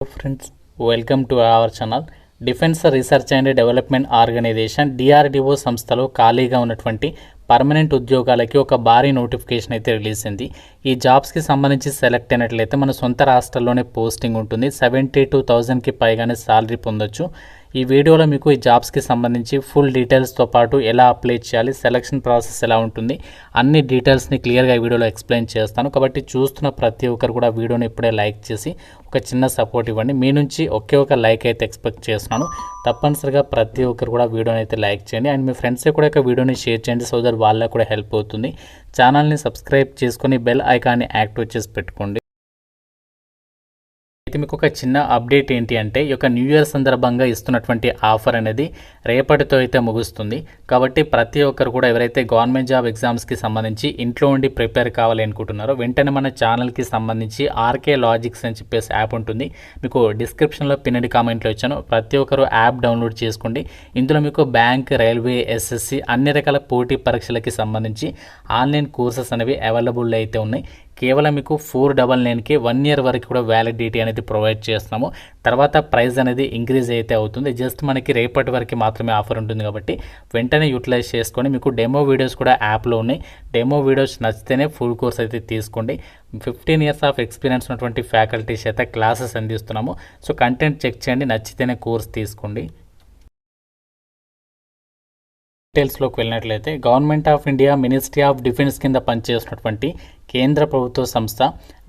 Friends, welcome to our channel. Defence research and development organisation DRDO సంస్థలో ఖాళీగా ఉన్నటువంటి permanent ఉద్యోగాలకి ఒక భారీ నోటిఫికేషన్ అయితే రిలీజ్ అయింది. ఈ జాబ్స్కి సంబంధించి సెలెక్ట్ అయినట్లయితే మన సొంత రాష్ట్రాల్లోనే పోస్టింగ్ ఉంటుంది. 72,000కి పైగానే శాలరీ పొందొచ్చు. ఈ వీడియోలో మీకు ఈ జాబ్స్కి సంబంధించి ఫుల్ డీటెయిల్స్తో పాటు ఎలా అప్లై చేయాలి, సెలక్షన్ ప్రాసెస్ ఎలా ఉంటుంది, అన్ని డీటెయిల్స్ని క్లియర్గా ఈ వీడియోలో ఎక్స్ప్లెయిన్ చేస్తాను. కాబట్టి చూస్తున్న ప్రతి ఒక్కరు కూడా వీడియోని ఇప్పుడే లైక్ చేసి ఒక చిన్న సపోర్ట్ ఇవ్వండి. మీ నుంచి ఒకే ఒక లైక్ అయితే ఎక్స్పెక్ట్ చేస్తున్నాను. తప్పనిసరిగా ప్రతి ఒక్కరు కూడా వీడియోని అయితే లైక్ చేయండి అండ్ మీ ఫ్రెండ్స్కి కూడా ఒక వీడియోని షేర్ చేయండి. సో దట్ వాళ్ళకి కూడా హెల్ప్ అవుతుంది. ఛానల్ని సబ్స్క్రైబ్ చేసుకొని బెల్ ఐకాన్ని యాక్టివేట్ చేసి పెట్టుకోండి. అయితే మీకు ఒక చిన్న అప్డేట్ ఏంటి అంటే, ఈ యొక్క న్యూ ఇయర్ సందర్భంగా ఇస్తున్నటువంటి ఆఫర్ అనేది రేపటితో అయితే ముగుస్తుంది. కాబట్టి ప్రతి ఒక్కరు కూడా ఎవరైతే గవర్నమెంట్ జాబ్ ఎగ్జామ్స్కి సంబంధించి ఇంట్లో ఉండి ప్రిపేర్ కావాలి అనుకుంటున్నారో వెంటనే మన ఛానల్కి సంబంధించి ఆర్కే లాజిక్స్ అని చెప్పేసి యాప్ ఉంటుంది. మీకు డిస్క్రిప్షన్లో పిన్నెడ్ కామెంట్లో ఇచ్చాను. ప్రతి ఒక్కరు యాప్ డౌన్లోడ్ చేసుకోండి. ఇందులో మీకు బ్యాంక్, రైల్వే, ఎస్ఎస్సి అన్ని రకాల పోటీ పరీక్షలకి సంబంధించి ఆన్లైన్ కోర్సెస్ అనేవి అవైలబుల్ అయితే ఉన్నాయి. కేవలం మీకు 499కి 1 ఇయర్ వరకు కూడా వ్యాలిడిటీ అనేది ప్రొవైడ్ చేస్తున్నాము. తర్వాత ప్రైస్ అనేది ఇంక్రీజ్ అయితే అవుతుంది. జస్ట్ మనకి రేపటి వరకు మాత్రమే ఆఫర్ ఉంటుంది కాబట్టి వెంటనే యూటిలైజ్ చేసుకొని, మీకు డెమో వీడియోస్ కూడా యాప్లో ఉన్నాయి. డెమో వీడియోస్ నచ్చితేనే ఫుల్ కోర్స్ అయితే తీసుకోండి. 15 ఇయర్స్ ఆఫ్ ఎక్స్పీరియన్స్ ఉన్నటువంటి ఫ్యాకల్టీస్ అయితే క్లాసెస్ అందిస్తున్నాము. సో కంటెంట్ చెక్ చేయండి, నచ్చితేనే కోర్స్ తీసుకోండి. డీటెయిల్స్లోకి వెళ్ళినట్లయితే, government of India ministry of defence కింద పనిచేస్తున్నటువంటి కేంద్ర ప్రభుత్వ సంస్థ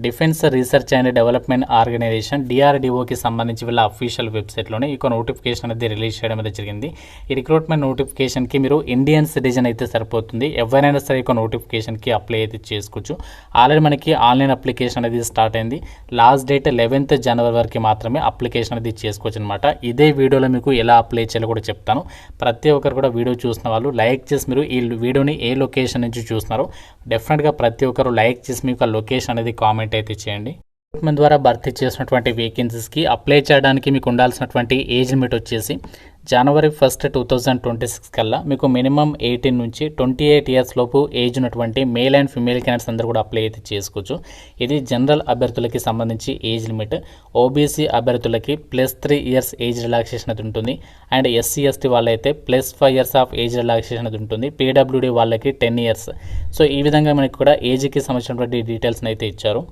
defence research and development organisation డిఆర్డిఓకి సంబంధించి వీళ్ళ అఫీషియల్ వెబ్సైట్లోనే ఈ నోటిఫికేషన్ అనేది రిలీజ్ చేయడం అనేది జరిగింది. ఈ రిక్రూట్మెంట్ నోటిఫికేషన్కి మీరు ఇండియన్ సిటిజన్ అయితే సరిపోతుంది. ఎవరైనా సరే ఈ నోటిఫికేషన్కి అప్లై అయితే చేసుకోవచ్చు. ఆల్రెడీ మనకి ఆన్లైన్ అప్లికేషన్ అనేది స్టార్ట్ అయింది. లాస్ట్ డేట్ 11th జనవరి వరకు మాత్రమే అప్లికేషన్ అనేది చేసుకోవచ్చు అనమాట. ఇదే వీడియోలో మీకు ఎలా అప్లై చేయాలో కూడా చెప్తాను. ప్రతి ఒక్కరు కూడా వీడియో చూసిన వాళ్ళు లైక్ చేసి, మీరు ఈ వీడియోని ఏ లొకేషన్ నుంచి చూస్తున్నారో డెఫినెట్గా ప్రతి ఒక్కరు లైక్ చేసి మీకు ఆ లొకేషన్ అనేది కామెంట్ అయితే చేయండి. రిక్రూట్మెంట్ ద్వారా భర్తీ చేసినటువంటి వేకెన్సీస్కి అప్లై చేయడానికి మీకు ఉండాల్సినటువంటి ఏజ్ లిమిట్ వచ్చేసి January 1st, 2026 కల్లా మీకు మినిమం 18 నుంచి 28 ఇయర్స్ లోపు ఏజ్ ఉన్నటువంటి మేల్ అండ్ ఫిమేల్ క్యాండిడేట్స్ అందరూ కూడా అప్లై అయితే చేసుకోవచ్చు. ఇది జనరల్ అభ్యర్థులకి సంబంధించి ఏజ్ లిమిట్. ఓబీసీ అభ్యర్థులకి +3 ఇయర్స్ ఏజ్ రిలాక్సేషన్ అది ఉంటుంది. అండ్ ఎస్సీ ఎస్టీ వాళ్ళైతే +5 ఇయర్స్ ఆఫ్ ఏజ్ రిలాక్సేషన్ అది ఉంటుంది. పీడబ్ల్యూడీ వాళ్ళకి 10 ఇయర్స్. సో ఈ విధంగా మనకి కూడా ఏజ్కి సంబంధించినటువంటి డీటెయిల్స్ని అయితే ఇచ్చారు.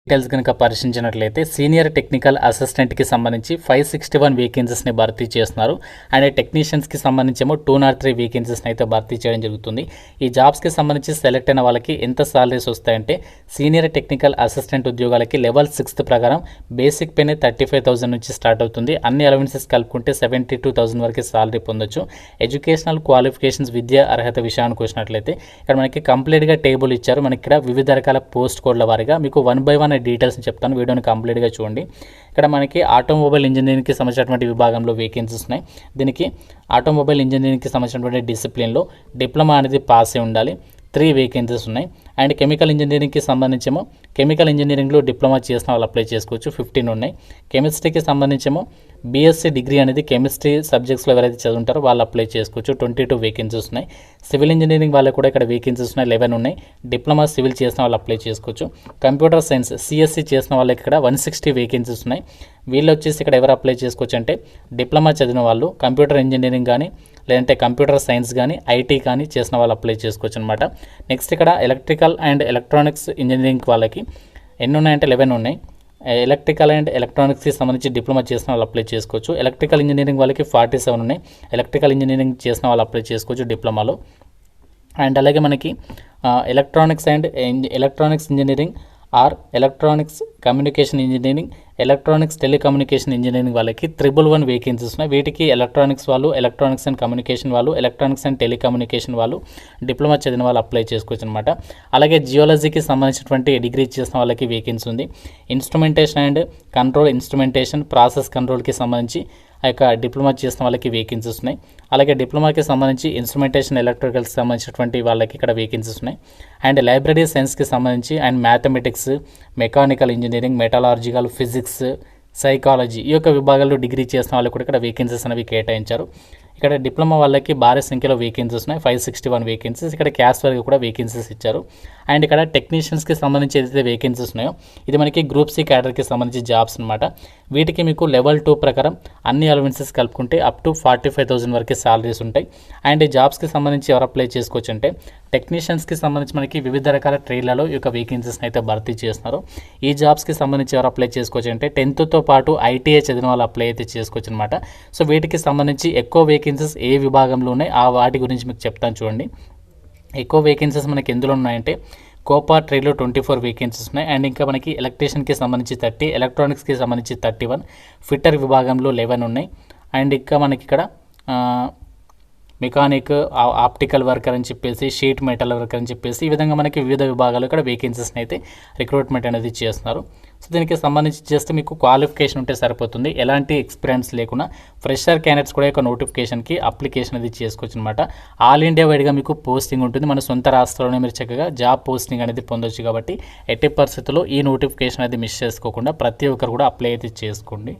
డీటెయిల్స్ కనుక పరిశీలించినట్లయితే, సీనియర్ టెక్నికల్ అసిస్టెంట్కి సంబంధించి 561 వేకెన్సీస్ని భర్తీ చేస్తున్నారు. అండ్ టెక్నీషియన్స్కి సంబంధించి 203 వేకెన్సీస్ని అయితే భర్తీ చేయడం జరుగుతుంది. ఈ జాబ్స్కి సంబంధించి సెలెక్ట్ అయిన వాళ్ళకి ఎంత సాలరీస్ వస్తాయంటే, సీనియర్ టెక్నికల్ అసిస్టెంట్ ఉద్యోగాలకి లెవెల్ 6th ప్రకారం బేసిక్ పేనే 35,000 నుంచి స్టార్ట్ అవుతుంది. అన్ని అలవెన్సెస్ కలుపుకుంటే 72,000 వరకు సాలరీ పొందొచ్చు. ఎడ్యుకేషనల్ క్వాలిఫికేషన్స్, విద్యా అర్హత విషయానికి వచ్చినట్లయితే ఇక్కడ మనకి కంప్లీట్గా టేబుల్ ఇచ్చారు. మనకి ఇక్కడ వివిధ రకాల పోస్ట్ కోడ్ల వారిగా మీకు 1 by 1 డీటెయిల్స్ చెప్తాను. వీడియోని కంప్లీట్గా చూడండి. ఇక్కడ మనకి ఆటోమొబైల్ ఇంజనీరింగ్కి సంబంధించినటువంటి విభాగంలో వేకెన్సీస్ ఉన్నాయి. దీనికి ఆటోమొబైల్ ఇంజనీరింగ్కి సంబంధించినటువంటి డిసిప్లిన్లో డిప్లొమా అనేది పాస్ అయి ఉండాలి. 3 వేకెన్సీస్ ఉన్నాయి. అండ్ కెమికల్ ఇంజనీరింగ్కి సంబంధించేమో కెమికల్ ఇంజనీరింగ్లో డిప్లొమా చేసిన వాళ్ళు అప్లై చేసుకోవచ్చు. 15 ఉన్నాయి. కెమిస్ట్రీకి సంబంధించేమో బీఎస్సీ డిగ్రీ అనేది కెమిస్ట్రీ సబ్జెక్ట్స్లో ఎవరైతే చదువుంటారో వాళ్ళు అప్లై చేసుకోవచ్చు. 22 వేకెన్సీస్ ఉన్నాయి. సివిల్ ఇంజనీరింగ్ వాళ్ళకి కూడా ఇక్కడ వేకెన్సీస్ ఉన్నాయి, 11 ఉన్నాయి. డిప్లొమా సివిల్ చేసిన వాళ్ళు అప్లై చేసుకోవచ్చు. కంప్యూటర్ సైన్స్ సిఎస్సి చేసిన వాళ్ళకి ఇక్కడ 160 వేకెన్సీస్ ఉన్నాయి. వీళ్ళు వచ్చేసి ఇక్కడ ఎవరు అప్లై చేసుకోవచ్చు అంటే, డిప్లొమా చదివిన వాళ్ళు కంప్యూటర్ ఇంజనీరింగ్ కానీ, లేదంటే కంప్యూటర్ సైన్స్ కానీ, ఐటీ కానీ చేసిన వాళ్ళు అప్లై చేసుకోవచ్చు అనమాట. నెక్స్ట్ ఇక్కడ ఎలక్ట్రికల్ అండ్ ఎలక్ట్రానిక్స్ ఇంజనీరింగ్ వాళ్ళకి ఎన్ని ఉన్నాయంటే 11 ఉన్నాయి. ఎలక్ట్రికల్ అండ్ ఎలక్ట్రానిక్స్కి సంబంధించి డిప్లొమా చేసిన వాళ్ళు అప్లై చేసుకోవచ్చు. ఎలక్ట్రికల్ ఇంజనీరింగ్ వాళ్ళకి 47 ఉన్నాయి. ఎలక్ట్రికల్ ఇంజనీరింగ్ చేసిన వాళ్ళు అప్లై చేసుకోవచ్చు డిప్లొమాలో. అండ్ అలాగే మనకి electronics and electronics engineering or electronics communication engineering, electronics telecommunication engineering వాళ్ళకి 111 వేకెన్సీస్ ఉన్నాయి. వీటికి ఎలక్ట్రానిక్స్ వాళ్ళు, ఎలక్ట్రానిక్స్ అండ్ కమ్యూనికేషన్ వాళ్ళు, ఎలక్ట్రానిక్స్ అండ్ టెలికమ్యూనికేషన్ వాళ్ళు డిప్లొమా చదివిన వాళ్ళు అప్లై చేసుకోవచ్చు అనమాట. అలాగే జియాలజీకి సంబంధించినటువంటి డిగ్రీ చేసిన వాళ్ళకి వేకెన్సీ ఉంది. Instrumentation and control, instrumentation process కంట్రోల్కి సంబంధించి ఆ యొక్క డిప్లొమా చేసిన వాళ్ళకి వేకెన్సీస్ ఉన్నాయి. అలాగే డిప్లొమాకి సంబంధించి ఇన్స్ట్రుమెంటేషన్ ఎలక్ట్రికల్కి సంబంధించినటువంటి వాళ్ళకి ఇక్కడ వేకెన్సీస్ ఉన్నాయి. అండ్ లైబ్రరీ సైన్స్కి సంబంధించి and mathematics, mechanical engineering, మెటలాజికల్, physics, psychology ఈ యొక్క విభాగాల్లో డిగ్రీ చేసిన వాళ్ళకి కూడా ఇక్కడ వేకెన్సీస్ అనేవి కేటాయించారు. ఇక్కడ డిప్లొమా వాళ్ళకి భారీ సంఖ్యలో వేకెన్సీస్ ఉన్నాయి, 561 వేకెన్సీస్. ఇక్కడ క్యాస్ట్ వరకు కూడా వేకెన్సీస్ ఇచ్చారు. అండ్ ఇక్కడ టెక్నీషియన్స్కి సంబంధించి ఏదైతే వేకెన్సీస్ ఉన్నాయో ఇది మనకి గ్రూప్ సి క్యాడర్కి సంబంధించి జాబ్స్ అనమాట. వీటికి మీకు లెవెల్ 2 ప్రకారం అన్ని అలవెన్సెస్ కలుపుకుంటే అప్ టు 45,000 వరకు సాలరీస్ ఉంటాయి. అండ్ ఈ జాబ్స్కి సంబంధించి ఎవరు అప్లై చేసుకోవచ్చు అంటే టెక్నీషియన్స్కి సంబంధించి మనకి వివిధ రకాల ట్రేడ్లలో ఈ యొక్క వేకెన్సీస్ని అయితే భర్తీ చేస్తున్నారు. ఈ జాబ్స్కి సంబంధించి ఎవరు అప్లై చేసుకోవచ్చు అంటే 10th పాటు ఐటీఐ చదివిన వాళ్ళు అప్లై అయితే చేసుకోవచ్చు అనమాట. సో వీటికి సంబంధించి ఎక్కువ వేకెన్సీస్ ఏ విభాగంలో ఉన్నాయి ఆ వాటి గురించి మీకు చెప్తాను చూడండి. ఎక్కువ వేకెన్సీస్ మనకి ఎందులో ఉన్నాయంటే కోపా ట్రేడ్లో 24 వేకెన్సీస్ ఉన్నాయి. అండ్ ఇంకా మనకి ఎలక్ట్రీషియన్కి సంబంధించి 30, ఎలక్ట్రానిక్స్కి సంబంధించి 31, ఫిట్టర్ విభాగంలో 11 ఉన్నాయి. అండ్ ఇంకా మనకి ఇక్కడ మెకానిక్, ఆప్టికల్ వర్కర్ అని చెప్పేసి, షీట్ మెటల్ వర్కర్ అని చెప్పేసి ఈ విధంగా మనకి వివిధ విభాగాలు ఇక్కడ వేకెన్సీస్ని అయితే రిక్రూట్మెంట్ అనేది చేస్తున్నారు. సో దీనికి సంబంధించి జస్ట్ మీకు క్వాలిఫికేషన్ ఉంటే సరిపోతుంది, ఎలాంటి ఎక్స్పీరియన్స్ లేకుండా ఫ్రెషర్ క్యాండిడేట్స్ కూడా యొక్క నోటిఫికేషన్కి అప్లికేషన్ అది చేసుకోవచ్చు అనమాట. ఆల్ ఇండియా వైడ్గా మీకు పోస్టింగ్ ఉంటుంది, మన సొంత రాష్ట్రంలోనే మీరు చక్కగా జాబ్ పోస్టింగ్ అనేది పొందొచ్చు. కాబట్టి ఎట్టి పరిస్థితుల్లో ఈ నోటిఫికేషన్ అనేది మిస్ చేసుకోకుండా ప్రతి ఒక్కరు కూడా అప్లై అయితే చేసుకోండి.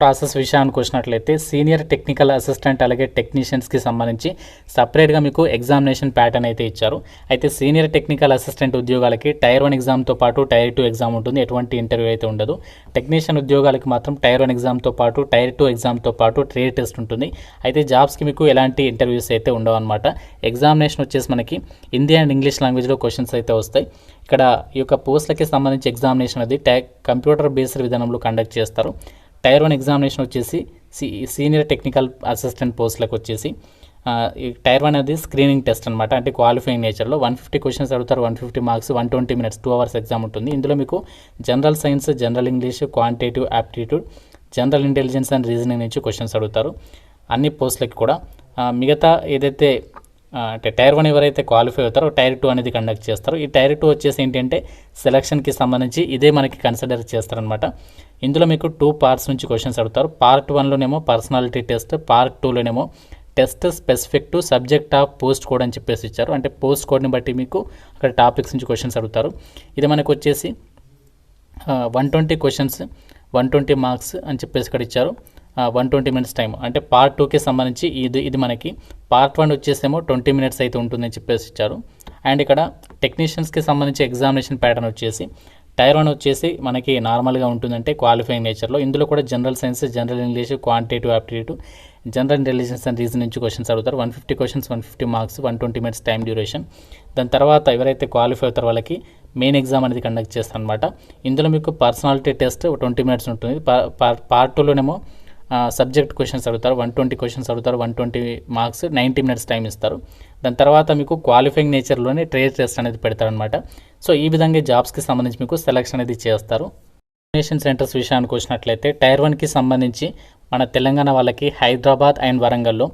ప్రాసెస్ విషయానికి వచ్చినట్లయితే సీనియర్ టెక్నికల్ అసిస్టెంట్ అలాగే టెక్నీషియన్స్కి సంబంధించి సపరేట్గా మీకు ఎగ్జామినేషన్ ప్యాటర్న్ అయితే ఇచ్చారు. అయితే సీనియర్ టెక్నికల్ అసిస్టెంట్ ఉద్యోగాలకి టైర్ 1 ఎగ్జామ్తో పాటు టైర్ 2 ఎగ్జామ్ ఉంటుంది, ఎటువంటి ఇంటర్వ్యూ అయితే ఉండదు. టెక్నీషియన్ ఉద్యోగాలకి మాత్రం టైర్ 1 ఎగ్జామ్తో పాటు టైర్ 2 ఎగ్జామ్తో పాటు ట్రేడ్ టెస్ట్ ఉంటుంది. అయితే జాబ్స్కి మీకు ఎలాంటి ఇంటర్వ్యూస్ అయితే ఉండవు అనమాట. ఎగ్జామినేషన్ వచ్చేసి మనకి హిందీ అండ్ ఇంగ్లీష్ లాంగ్వేజ్లో క్వశ్చన్స్ అయితే వస్తాయి. ఇక్కడ ఈ యొక్క పోస్టులకి సంబంధించి ఎగ్జామినేషన్ అది కంప్యూటర్ బేస్డ్ విధానంలో కండక్ట్ చేస్తారు. టైర్ 1 ఎగ్జామినేషన్ వచ్చేసి సీనియర్ టెక్నికల్ అసిస్టెంట్ పోస్టులకు వచ్చేసి టైర్ 1 అనేది స్క్రీనింగ్ టెస్ట్ అనమాట. అంటే క్వాలిఫైయింగ్ నేచర్లో 150 క్వశ్చన్స్ అడుగుతారు, 150 మార్క్స్, 120 minutes, 2 hours ఎగ్జామ్ ఉంటుంది. ఇందులో మీకు general science, general English, quantitative aptitude, general intelligence and reasoning నుంచి క్వశ్చన్స్ అడుగుతారు అన్ని పోస్టులకి కూడా. మిగతా ఏదైతే అంటే టైర్ 1 ఎవరైతే క్వాలిఫై అవుతారో టైర్ 2 అనేది కండక్ట్ చేస్తారు. ఈ టైర్ 2 వచ్చేసి ఏంటంటే సెలక్షన్కి సంబంధించి ఇదే మనకి కన్సిడర్ చేస్తారనమాట. ఇందులో మీకు 2 parts నుంచి క్వశ్చన్స్ అడుగుతారు. పార్ట్ 1లోనేమో పర్సనాలిటీ టెస్ట్, పార్ట్ 2లోనేమో test specific to subject of post code అని చెప్పేసి ఇచ్చారు. అంటే పోస్ట్ కోడ్ని బట్టి మీకు అక్కడ టాపిక్స్ నుంచి క్వశ్చన్స్ అడుగుతారు. ఇది మనకు వచ్చేసి 120 క్వశ్చన్స్, 120 మార్క్స్ అని చెప్పేసి ఇక్కడ ఇచ్చారు. 120 minutes టైం. అంటే పార్ట్ 2కి సంబంధించి ఇది మనకి పార్ట్ 1 వచ్చేసేమో 20 minutes అయితే ఉంటుందని చెప్పేసి ఇచ్చారు. అండ్ ఇక్కడ టెక్నీషియన్స్కి సంబంధించి ఎగ్జామినేషన్ ప్యాటర్న్ వచ్చేసి టైర్ 1 వచ్చేసి మనకి నార్మల్గా ఉంటుందంటే క్వాలిఫైయింగ్ నేచర్లో. ఇందులో కూడా general science, general English, quantitative aptitude, general intelligence and reason నుంచి క్వశ్చన్స్ అడుగుతారు. 150 questions, 150 marks, 120 minutes time duration. దాని తర్వాత ఎవరైతే క్వాలిఫై అవుతారో వాళ్ళకి మెయిన్ ఎగ్జామ్ అనేది కండక్ట్ చేస్తారు అనమాట. ఇందులో మీకు పర్సనాలిటీ టెస్ట్ 20 minutes ఉంటుంది. పార్ట్ 2లోనేమో సబ్జెక్ట్ క్వశ్చన్స్ అడుగుతారు, 120 క్వశ్చన్స్ అడుగుతారు, 120 మార్క్స్, 90 minutes టైం ఇస్తారు. దాని తర్వాత మీకు క్వాలిఫైయింగ్ నేచర్లోనే ట్రేడ్ టెస్ట్ అనేది పెడతారనమాట. సో ఈ విధంగా జాబ్స్కి సంబంధించి మీకు సెలక్షన్ అనేది చేస్తారు. ఎగ్జామినేషన్ సెంటర్స్ విషయానికి వచ్చినట్లయితే టైర్ 1కి సంబంధించి మన తెలంగాణ వాళ్ళకి హైదరాబాద్ అండ్ వరంగల్లో,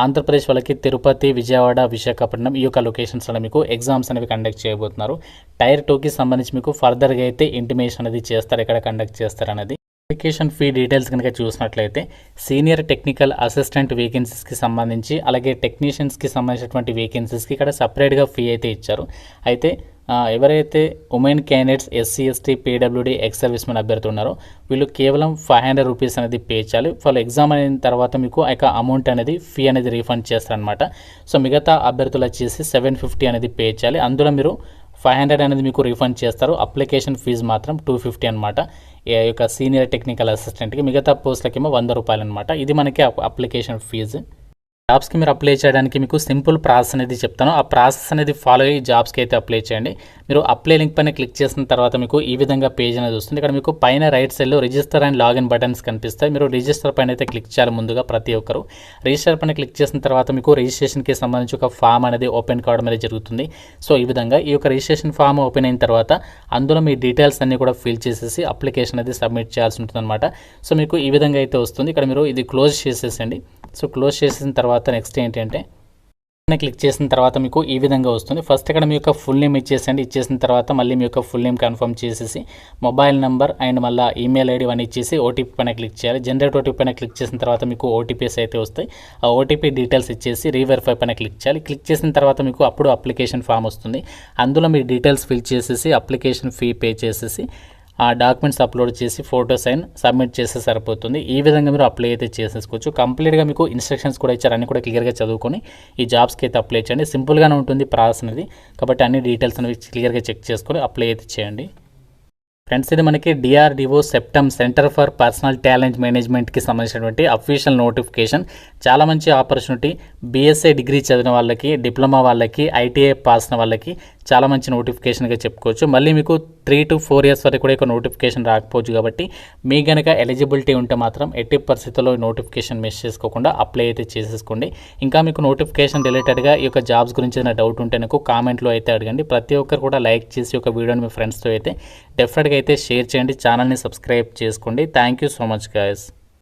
ఆంధ్రప్రదేశ్ వాళ్ళకి తిరుపతి, విజయవాడ, విశాఖపట్నం ఈ యొక్క లొకేషన్స్లో మీకు ఎగ్జామ్స్ అనేవి కండక్ట్ చేయబోతున్నారు. టైర్ 2కి సంబంధించి మీకు ఫర్దర్గా అయితే ఇంటిమేషన్ అనేది చేస్తారు, ఎక్కడ కండక్ట్ చేస్తారనేది. అప్లికేషన్ ఫీ డీటెయిల్స్ కనుక చూసినట్లయితే సీనియర్ టెక్నికల్ అసిస్టెంట్ వేకెన్సీస్కి సంబంధించి అలాగే టెక్నీషియన్స్కి సంబంధించినటువంటి వేకెన్సీస్కి ఇక్కడ సపరేట్గా ఫీ అయితే ఇచ్చారు. అయితే ఎవరైతే women candidates, SC, ST, PWD, ex service men అభ్యర్థి ఉన్నారో వీళ్ళు కేవలం 500 రూపీస్ అనేది పే చేయాలి. వాళ్ళు ఎగ్జామ్ అయిన తర్వాత మీకు ఆ యొక్క అమౌంట్ అనేది ఫీ అనేది రీఫండ్ చేస్తారనమాట. సో మిగతా అభ్యర్థులు వచ్చేసి 750 అనేది పే చేయాలి. అందులో మీరు 500 అనేది మీకు రీఫండ్ చేస్తారు. అప్లికేషన్ ఫీజు మాత్రం 250 అనమాట. ఈ యొక్క సీనియర్ టెక్నికల్ అసిస్టెంట్కి, మిగతా పోస్టులకేమో 100 రూపాయలు అనమాట. ఇది మనకి అప్లికేషన్ ఫీజు. జాబ్స్కి మీరు అప్లై చేయడానికి మీకు సింపుల్ ప్రాసెస్ అనేది చెప్తాను. ఆ ప్రాసెస్ అనేది ఫాలో అయ్యి జాబ్స్కి అయితే అప్లై చేయండి. మీరు అప్లై లింక్ పైన క్లిక్ చేసిన తర్వాత మీకు ఈ విధంగా పేజ్ అనేది వస్తుంది. ఇక్కడ మీకు పైన రైట్ సైడ్లో రిజిస్టర్ అండ్ లాగిన్ బటన్స్ కనిపిస్తాయి. మీరు రిజిస్టర్ పైన అయితే క్లిక్ చేయాలి ముందుగా ప్రతి ఒక్కరు. రిజిస్టర్ పైన క్లిక్ చేసిన తర్వాత మీకు రిజిస్ట్రేషన్కి సంబంధించి ఒక ఫామ్ అనేది ఓపెన్ కావడం అనేది జరుగుతుంది. సో ఈ విధంగా ఈ యొక్క రిజిస్ట్రేషన్ ఫామ్ ఓపెన్ అయిన తర్వాత అందులో మీ డీటెయిల్స్ అన్నీ కూడా ఫిల్ చేసేసి అప్లికేషన్ అనేది సబ్మిట్ చేయాల్సి ఉంటుంది అనమాట. సో మీకు ఈ విధంగా అయితే వస్తుంది. ఇక్కడ మీరు ఇది క్లోజ్ చేసేసండి. సో క్లోజ్ చేసిన తర్వాత నెక్స్ట్ ఏంటంటే క్లిక్ చేసిన తర్వాత మీకు ఈ విధంగా వస్తుంది. ఫస్ట్ ఇక్కడ మీ యొక్క ఫుల్ నేమ్ ఇచ్చేసండి. ఇచ్చేసిన తర్వాత మళ్ళీ మీ యొక్క ఫుల్ నేమ్ కన్ఫర్మ్ చేసేసి మొబైల్ నెంబర్ అండ్ మళ్ళీ ఈమెయిల్ ఐడి అని ఇచ్చేసి ఓటీపీ పైన క్లిక్ చేయాలి. జనరేట్ ఓటీపీ పైన క్లిక్ చేసిన తర్వాత మీకు ఓటీపీస్ అయితే వస్తాయి. ఆ ఓటీపీ డీటెయిల్స్ ఇచ్చేసి రీవెరిఫై పైన క్లిక్ చేయాలి. క్లిక్ చేసిన తర్వాత మీకు అప్పుడు అప్లికేషన్ ఫామ్ వస్తుంది. అందులో మీ డీటెయిల్స్ ఫిల్ చేసేసి అప్లికేషన్ ఫీ పే చేసేసి ఆ డాక్యుమెంట్స్ అప్లోడ్ చేసి ఫోటోస్ అండ్ సబ్మిట్ చేస్తే సరిపోతుంది. ఈ విధంగా మీరు అప్లై అయితే చేసేసుకోవచ్చు. కంప్లీట్గా మీకు ఇన్స్ట్రక్షన్స్ కూడా ఇచ్చారు, అన్ని కూడా క్లియర్గా చదువుకొని ఈ జాబ్స్కి అయితే అప్లై చేయండి. సింపుల్గానే ఉంటుంది ప్రాసెస్ అనేది, కాబట్టి అన్ని డీటెయిల్స్ అనేవి క్లియర్గా చెక్ చేసుకొని అప్లై అయితే చేయండి. ఫ్రెండ్స్, ఇది మనకి DRDO CEPTAM centre for personnel talent మేనేజ్మెంట్కి సంబంధించినటువంటి అఫీషియల్ నోటిఫికేషన్. చాలా మంచి ఆపర్చునిటీ. బీఎస్ఐ డిగ్రీ చదివిన వాళ్ళకి, డిప్లొమా వాళ్ళకి, ఐటీఐ పాస్ అయిన వాళ్ళకి చాలా మంచి నోటిఫికేషన్గా చెప్పుకోవచ్చు. మళ్ళీ మీకు 3 to 4 years వరకు కూడా ఒక నోటిఫికేషన్ రాకపోవచ్చు. కాబట్టి మీ కనుక ఎలిజిబిలిటీ ఉంటే మాత్రం ఎట్టి పరిస్థితుల్లో నోటిఫికేషన్ మిస్ చేసుకోకుండా అప్లై అయితే చేసేసుకోండి. ఇంకా మీకు నోటిఫికేషన్ రిలేటెడ్గా ఈ యొక్క జాబ్స్ గురించి ఏదైనా డౌట్ ఉంటే నాకు కామెంట్లో అయితే అడగండి. ప్రతి ఒక్కరు కూడా లైక్ చేసి ఒక వీడియోని మీ ఫ్రెండ్స్తో అయితే డెఫినెట్గా అయితే షేర్ చేయండి. ఛానల్ని సబ్స్క్రైబ్ చేసుకోండి. Thank you so much guys.